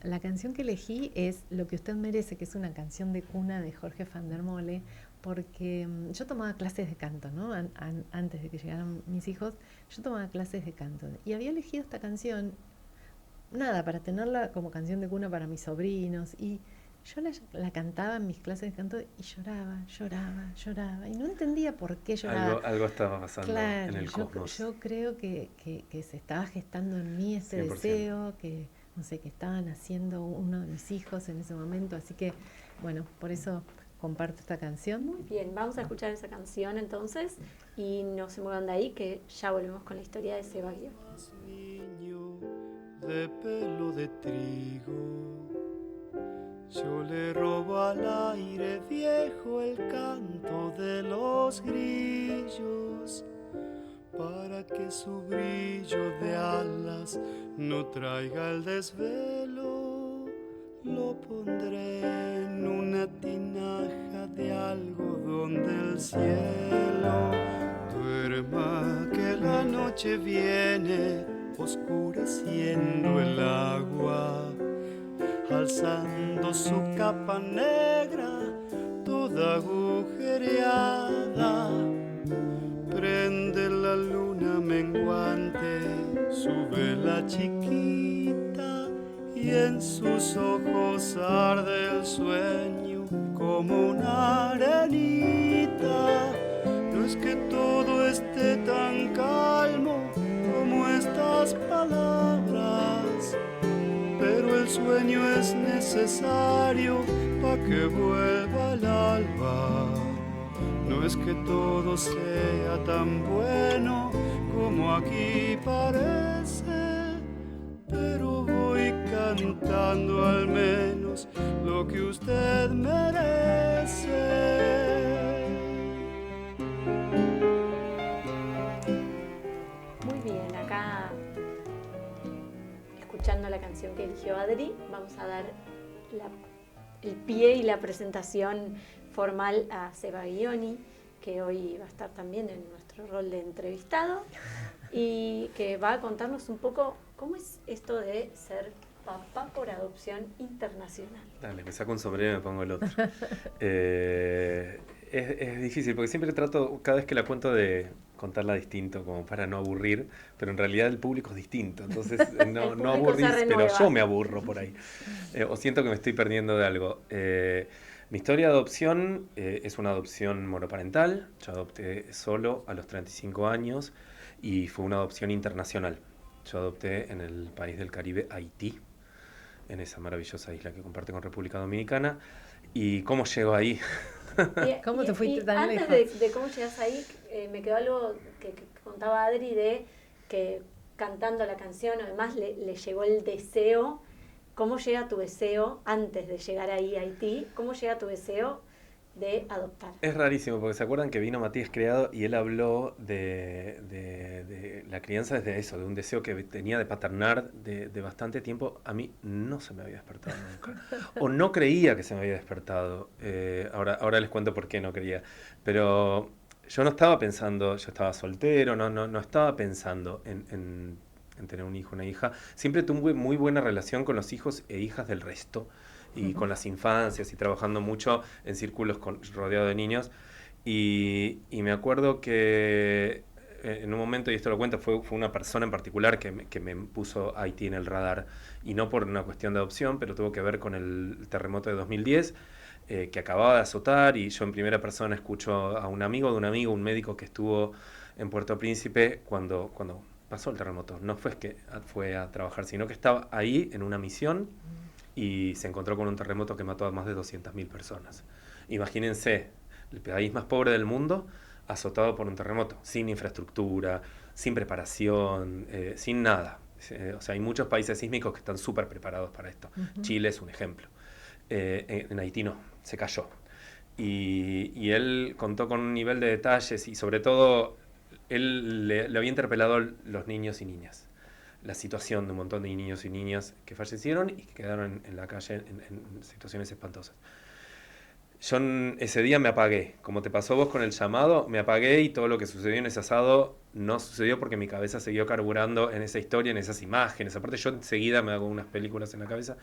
La canción que elegí es Lo que usted merece, que es una canción de cuna de Jorge van der Mole, porque yo tomaba clases de canto, ¿no? Antes de que llegaran mis hijos, yo tomaba clases de canto y había elegido esta canción, nada, para tenerla como canción de cuna para mis sobrinos, y yo la cantaba en mis clases de canto y lloraba, y no entendía por qué lloraba. Algo estaba pasando Claro, en el cosmos. yo creo que se estaba gestando en mí este 100%. deseo, que no sé, que estaban haciendo uno de mis hijos en ese momento, así que bueno, por eso comparto esta canción. Muy bien, vamos a escuchar esa canción entonces y no se muevan de ahí, que ya volvemos con la historia de Seba Guión. Niño de pelo de trigo, yo le robo al aire viejo el canto de los grillos, para que su brillo de alas no traiga el desvelo. Lo pondré en una tinaja de algodón del cielo. Duerma que la noche viene oscureciendo el agua, alzando su capa negra toda agujereada. Prende la luna menguante su vela chiquita y en sus ojos arde el sueño como una arenita. No es que todo esté tan calmo como estas palabras, pero el sueño es necesario para que vuelva el alba. No es que todo sea tan bueno como aquí parece, pero voy cantando al menos lo que usted merece. Muy bien, acá escuchando la canción que eligió Adri, vamos a dar el pie y la presentación formal a Seba Guioni, que hoy va a estar también en nuestro rol de entrevistado y que va a contarnos un poco cómo es esto de ser papá por adopción internacional. Dale, me saco un sombrero y me pongo el otro. Es difícil, porque siempre trato, cada vez que la cuento, de contarla distinto, como para no aburrir, pero en realidad el público es distinto, entonces no aburrís, pero yo me aburro por ahí, o siento que me estoy perdiendo de algo. Mi historia de adopción es una adopción monoparental. Yo adopté solo a los 35 años y fue una adopción internacional. Yo adopté en el país del Caribe, Haití, en esa maravillosa isla que comparte con República Dominicana. ¿Y cómo llego ahí? ¿Cómo te fuiste tan antes lejos? de cómo llegas ahí, me quedó algo que contaba Adri de que cantando la canción, además le llegó el deseo. ¿Cómo llega tu deseo antes de llegar ahí a Haití? ¿Cómo llega tu deseo de adoptar? Es rarísimo, porque se acuerdan que vino Matías Criado y él habló de la crianza desde eso, de un deseo que tenía de paternar de bastante tiempo. A mí no se me había despertado nunca. O no creía que se me había despertado. Ahora les cuento por qué no creía. Pero yo no estaba pensando, yo estaba soltero, no estaba pensando en tener un hijo, una hija. Siempre tuve muy buena relación con los hijos e hijas del resto. Y con las infancias y trabajando mucho en círculos rodeado de niños. Y me acuerdo que en un momento, y esto lo cuento, fue una persona en particular que me puso Haití en el radar. Y no por una cuestión de adopción, pero tuvo que ver con el terremoto de 2010, que acababa de azotar. Y yo en primera persona escucho a un amigo de un amigo, un médico que estuvo en Puerto Príncipe cuando pasó el terremoto. No fue que fue a trabajar, sino que estaba ahí en una misión y se encontró con un terremoto que mató a más de 200.000 personas. Imagínense, el país más pobre del mundo azotado por un terremoto, sin infraestructura, sin preparación, sin nada. O sea, hay muchos países sísmicos que están súper preparados para esto. Chile es un ejemplo. En Haití no, se cayó. Y él contó con un nivel de detalles y sobre todo él le había interpelado a los niños y niñas. La situación de un montón de niños y niñas que fallecieron y que quedaron en la calle en situaciones espantosas. Yo ese día me apagué, como te pasó vos con el llamado, me apagué y todo lo que sucedió en ese asado no sucedió porque mi cabeza siguió carburando en esa historia, en esas imágenes. Aparte yo enseguida me hago unas películas en la cabeza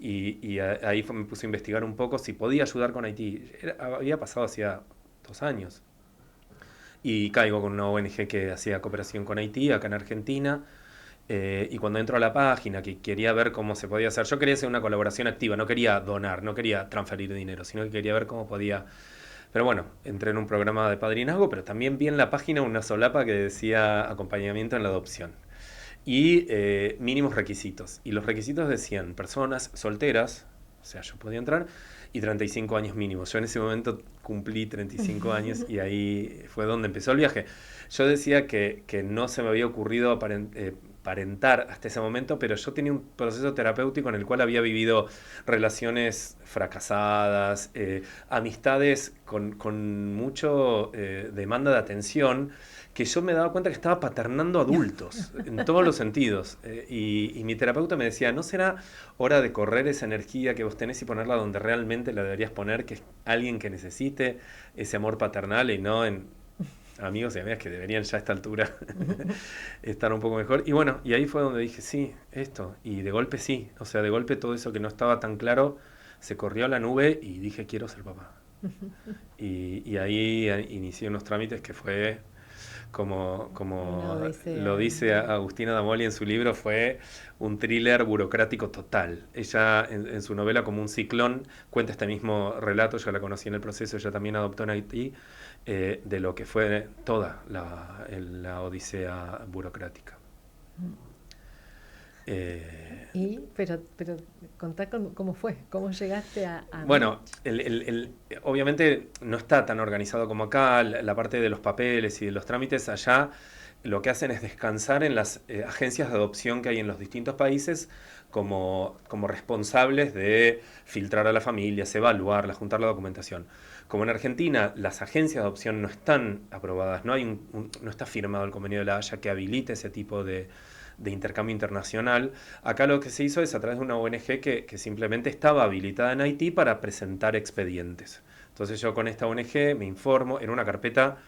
y ahí me puse a investigar un poco si podía ayudar con Haití. Había pasado hacía 2 años y caigo con una ONG que hacía cooperación con Haití acá en Argentina. Y cuando entro a la página, que quería ver cómo se podía hacer, yo quería hacer una colaboración activa, no quería donar, no quería transferir dinero, sino que quería ver cómo podía. Pero bueno, entré en un programa de padrinazgo, pero también vi en la página una solapa que decía acompañamiento en la adopción. Y mínimos requisitos. Y los requisitos decían personas solteras, o sea, yo podía entrar, y 35 años mínimos. Yo en ese momento cumplí 35 años y ahí fue donde empezó el viaje. Yo decía que no se me había ocurrido aparentar hasta ese momento, pero yo tenía un proceso terapéutico en el cual había vivido relaciones fracasadas, amistades con mucho demanda de atención, que yo me daba cuenta que estaba paternando adultos en todos los sentidos. Y mi terapeuta me decía, ¿no será hora de correr esa energía que vos tenés y ponerla donde realmente la deberías poner, que es alguien que necesite ese amor paternal y no en amigos y amigas que deberían ya a esta altura estar un poco mejor? Y bueno, y ahí fue donde dije, sí, esto. Y de golpe sí, o sea, de golpe todo eso que no estaba tan claro se corrió a la nube y dije, quiero ser papá. Y ahí inicié unos trámites que fue... como lo dice Agustina Damoli en su libro, fue un thriller burocrático total. Ella en su novela Como un ciclón cuenta este mismo relato, yo la conocí en el proceso, ella también adoptó en Haití, de lo que fue toda la odisea burocrática. Pero contá cómo fue, cómo llegaste a Bueno, obviamente no está tan organizado como acá, la parte de los papeles y de los trámites allá. Lo que hacen es descansar en las agencias de adopción que hay en los distintos países como responsables de filtrar a las familias, evaluarla, juntar la documentación. Como en Argentina las agencias de adopción no están aprobadas, no está firmado el convenio de La Haya que habilite ese tipo de intercambio internacional, acá lo que se hizo es a través de una ONG que simplemente estaba habilitada en Haití para presentar expedientes. Entonces yo con esta ONG me informo en una carpeta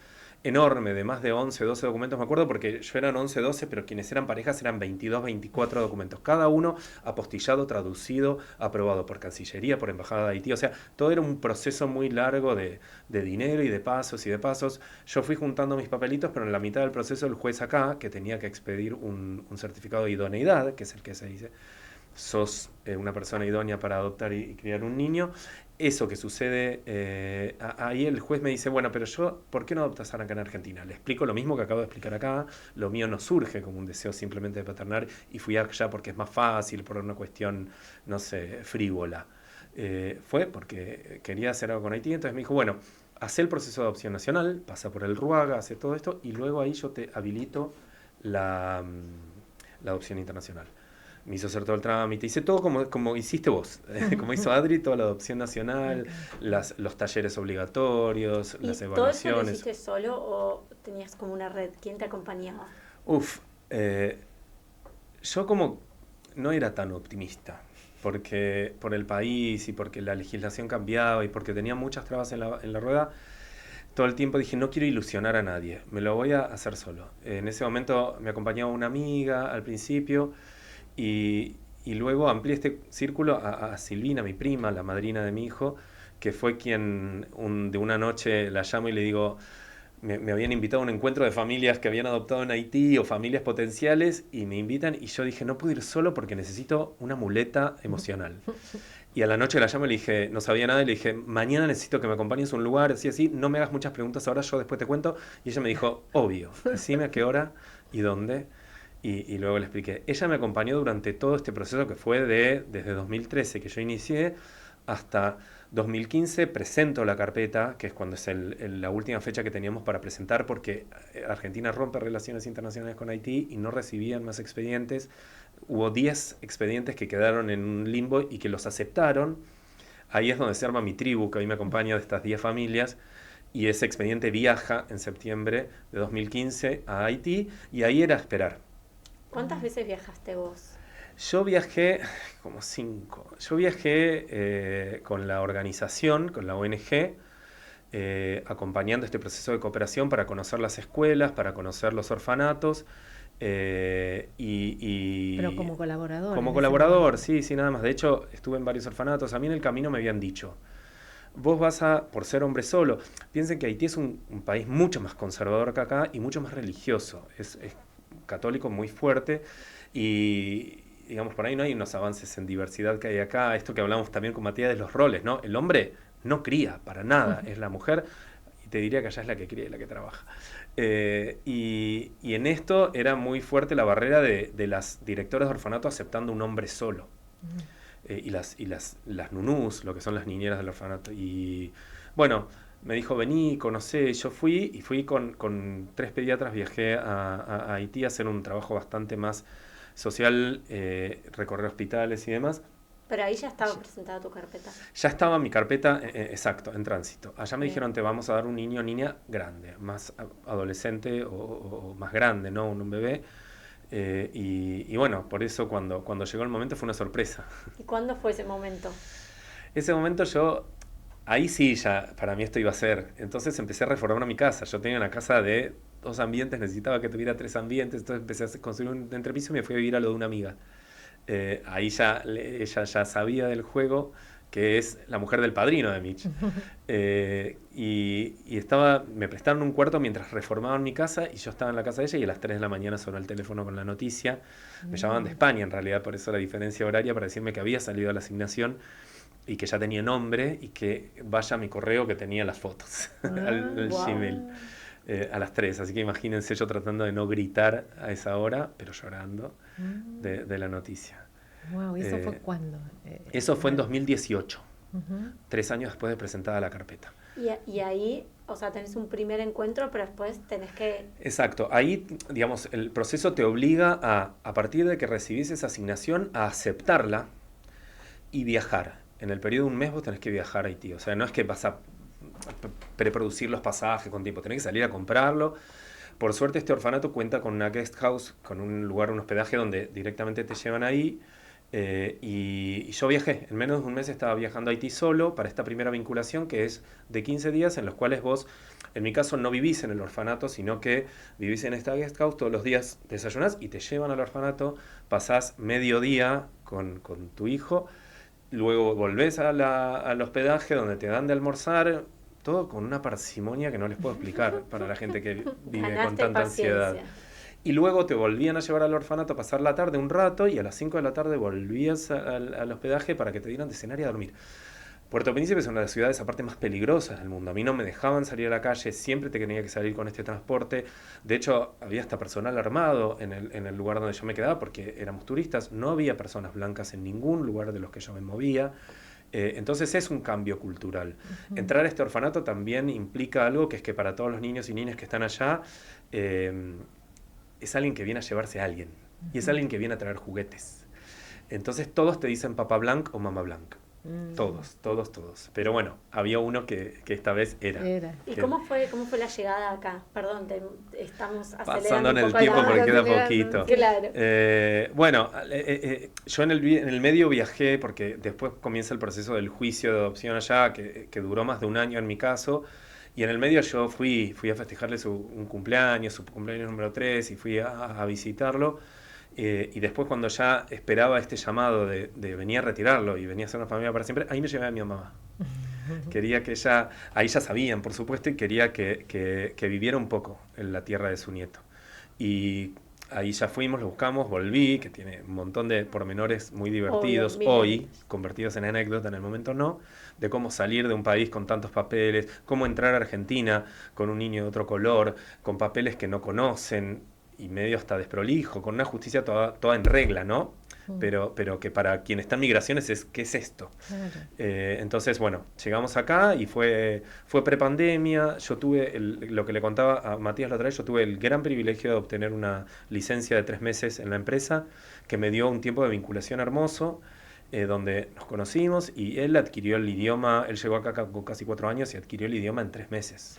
enorme de más de 11, 12 documentos, me acuerdo porque yo eran 11, 12, pero quienes eran parejas eran 22, 24 documentos, cada uno apostillado, traducido, aprobado por Cancillería, por Embajada de Haití, o sea, todo era un proceso muy largo de dinero y de pasos y de pasos. Yo fui juntando mis papelitos, pero en la mitad del proceso el juez acá, que tenía que expedir un certificado de idoneidad, que es el que se dice, sos una persona idónea para adoptar y criar un niño. Eso que sucede, ahí el juez me dice, bueno, pero yo, ¿por qué no adoptas acá en Argentina? Le explico lo mismo que acabo de explicar acá, lo mío no surge como un deseo simplemente de paternar y fui allá porque es más fácil, por una cuestión, no sé, frívola. fue porque quería hacer algo con Haití. Entonces me dijo, bueno, hacé el proceso de adopción nacional, pasa por el RUAGA, hace todo esto, y luego ahí yo te habilito la adopción internacional. Me hizo hacer todo el trámite, hice todo como hiciste vos, como hizo Adri, toda la adopción nacional, los talleres obligatorios, las evaluaciones. ¿Todo eso lo hiciste solo o tenías como una red? ¿Quién te acompañaba? Yo como no era tan optimista, porque por el país y porque la legislación cambiaba y porque tenía muchas trabas en la rueda, todo el tiempo dije, no quiero ilusionar a nadie, me lo voy a hacer solo. En ese momento me acompañaba una amiga al principio y luego amplié este círculo a Silvina, mi prima, la madrina de mi hijo, que fue quien de una noche la llamo y le digo, me habían invitado a un encuentro de familias que habían adoptado en Haití o familias potenciales y me invitan y yo dije, no puedo ir solo porque necesito una muleta emocional. Y a la noche la llamo y le dije, no sabía nada, y le dije, mañana necesito que me acompañes a un lugar, así, no me hagas muchas preguntas ahora, yo después te cuento. Y ella me dijo, obvio, decime a qué hora y dónde. Y luego le expliqué. Ella me acompañó durante todo este proceso que fue desde 2013 que yo inicié hasta 2015 presento la carpeta, que es cuando es la última fecha que teníamos para presentar, porque Argentina rompe relaciones internacionales con Haití y no recibían más expedientes. Hubo 10 expedientes que quedaron en un limbo y que los aceptaron. Ahí es donde se arma mi tribu, que hoy me acompaña de estas 10 familias, y ese expediente viaja en septiembre de 2015 a Haití, y ahí era esperar. ¿Cuántas veces viajaste vos? Yo viajé como 5. Yo viajé con la organización, con la ONG, acompañando este proceso de cooperación para conocer las escuelas, para conocer los orfanatos. Pero como colaborador. Como colaborador, sí, nada más. De hecho, estuve en varios orfanatos. A mí en el camino me habían dicho, vos vas por ser hombre solo. Piensen que Haití es un país mucho más conservador que acá y mucho más religioso. Es católico muy fuerte y digamos, por ahí no hay unos avances en diversidad que hay acá. Esto que hablamos también con Matías de los roles, ¿no? El hombre no cría para nada, es la mujer, y te diría que allá es la que cría y la que trabaja. Y en esto era muy fuerte la barrera de las directoras de orfanato aceptando un hombre solo. Y las nunús, lo que son las niñeras del orfanato. Y bueno, me dijo, vení, conocé. Yo fui con 3 pediatras, viajé a Haití a hacer un trabajo bastante más social, recorrer hospitales y demás. Pero ahí ya estaba presentada tu carpeta. Ya estaba mi carpeta, exacto, en tránsito. Allá me dijeron, te vamos a dar un niño o niña grande, más adolescente o más grande, ¿no? Un bebé. Y bueno, por eso cuando llegó el momento fue una sorpresa. ¿Y cuándo fue ese momento? Ese momento ahí sí ya, para mí esto iba a ser. Entonces empecé a reformar mi casa. Yo tenía una casa de 2 ambientes, necesitaba que tuviera 3 ambientes, entonces empecé a construir un entrepiso y me fui a vivir a lo de una amiga. Ahí ella ya sabía del juego, que es la mujer del padrino de Mitch. Y me prestaron un cuarto mientras reformaban mi casa y yo estaba en la casa de ella y a las 3 de la mañana sonó el teléfono con la noticia. Me llamaban de España en realidad, por eso la diferencia horaria, para decirme que había salido a la asignación y que ya tenía nombre y que vaya a mi correo que tenía las fotos al Gmail. A las 3, así que imagínense yo tratando de no gritar a esa hora, pero llorando de la noticia. Wow, ¿y eso fue cuándo? Eso fue en 2018, 3 años después de presentada la carpeta. Y ahí, o sea, tenés un primer encuentro, pero después tenés que... Exacto, ahí, digamos, el proceso te obliga a partir de que recibís esa asignación, a aceptarla y viajar. En el periodo de un mes vos tenés que viajar a Haití, o sea, no es que vas a preproducir los pasajes con tiempo, tenés que salir a comprarlo. Por suerte este orfanato cuenta con una guest house, con un lugar, un hospedaje donde directamente te llevan ahí, y yo viajé, en menos de un mes estaba viajando a Haití solo para esta primera vinculación que es de 15 días en los cuales vos, en mi caso, no vivís en el orfanato, sino que vivís en esta guest house, todos los días desayunás y te llevan al orfanato, pasás medio día con tu hijo, luego volvés al hospedaje donde te dan de almorzar, todo con una parsimonia que no les puedo explicar para la gente que vive con tanta ansiedad. Y luego te volvían a llevar al orfanato a pasar la tarde un rato y a las 5 de la tarde volvías al hospedaje para que te dieran de cenar y a dormir. Puerto Príncipe es una de las ciudades aparte más peligrosas del mundo. A mí no me dejaban salir a la calle, siempre te tenía que salir con este transporte. De hecho, había hasta personal armado en el lugar donde yo me quedaba porque éramos turistas. No había personas blancas en ningún lugar de los que yo me movía. Entonces es un cambio cultural. Ujú. Entrar a este orfanato también implica algo que es que para todos los niños y niñas que están allá, es alguien que viene a llevarse a alguien. Y es alguien que viene a traer juguetes. Entonces todos te dicen papá Blanc o mamá Blanc. Todos. Pero bueno, había uno que esta vez era. ¿Y cómo fue la llegada acá? Perdón, estamos acelerando Pasando en un el poco tiempo la- porque queda acelerando. poquito. Claro. Bueno, yo en el medio viajé porque después comienza el proceso del juicio de adopción allá, que duró más de un año en mi caso. Y en el medio yo fui a festejarle su cumpleaños número 3, y fui a visitarlo. Y después cuando ya esperaba este llamado de venir a retirarlo y venir a ser una familia para siempre, ahí me llevé a mi mamá. Quería que ella, ahí ya sabían por supuesto, y quería que viviera un poco en la tierra de su nieto. Y ahí ya fuimos, lo buscamos, volví, que tiene un montón de pormenores muy divertidos, Obvio, hoy, convertidos en anécdota, en el momento no, de cómo salir de un país con tantos papeles, cómo entrar a Argentina con un niño de otro color, con papeles que no conocen, y medio hasta desprolijo, con una justicia toda en regla, ¿no? Pero que para quien está en migraciones es, ¿qué es esto? Claro. Entonces, bueno, llegamos acá y fue prepandemia. Yo tuve, lo que le contaba a Matías la otra vez, yo tuve el gran privilegio de obtener una licencia de 3 meses en la empresa, que me dio un tiempo de vinculación hermoso, donde nos conocimos y él adquirió el idioma. Él llegó acá con casi 4 años y adquirió el idioma en 3 meses.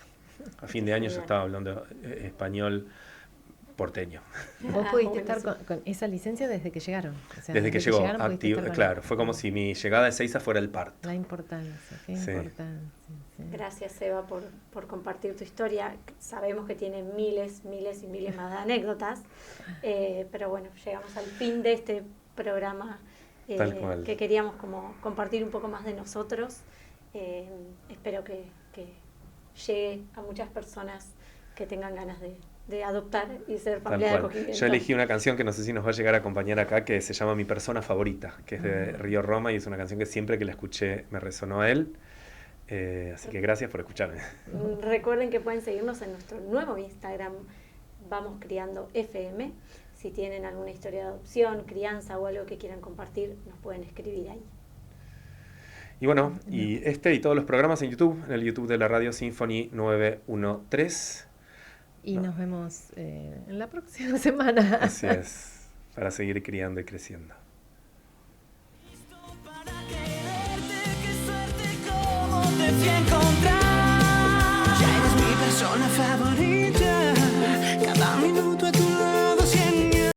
A fin de año yo estaba hablando español porteño. ¿Vos pudiste estar con esa licencia desde que llegaron? O sea, Desde que llegó, llegaron, pudiste estar con claro, él. fue como si mi llegada de Seiza fuera el parto. La importancia, qué Sí. importancia. Sí. Gracias, Eva, por compartir tu historia. Sabemos que tiene miles y miles más de anécdotas, pero bueno, llegamos al fin de este programa Tal cual. que queríamos como compartir un poco más de nosotros. Espero que llegue a muchas personas que tengan ganas de adoptar y ser Tal familia de cual. acogimiento. Yo elegí una canción que no sé si nos va a llegar a acompañar acá, que se llama Mi Persona Favorita, que es de Río Roma, y es una canción que siempre que la escuché me resonó a él. Así que gracias por escucharme. Recuerden que pueden seguirnos en nuestro nuevo Instagram, Vamos Criando FM. Si tienen alguna historia de adopción, crianza o algo que quieran compartir, nos pueden escribir ahí. Y bueno, y y todos los programas en YouTube, en el YouTube de la Radio Symphony 913. Y nos vemos en la próxima semana. Así es, para seguir criando y creciendo. Para quererte, qué suerte, cómo te fui a encontrar. Ya eres mi persona favorita.